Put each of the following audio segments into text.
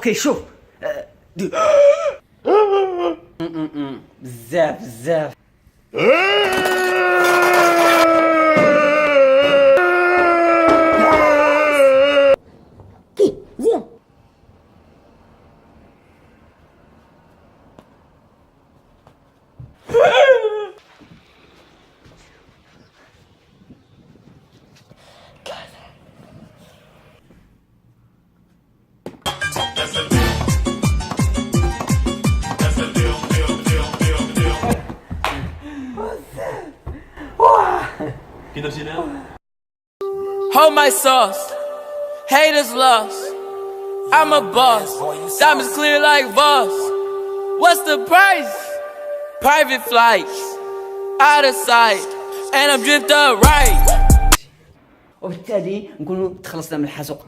اوكي شوف بزاف بزاف. زين. Hold my sauce, haters lost. I'm a boss, diamonds clear like Voss. What's the price? Private flights, out of sight, and I'm drift up right. وبالتالي نكونوا تخلصنا من الحزق.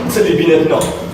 سالي بيناتنا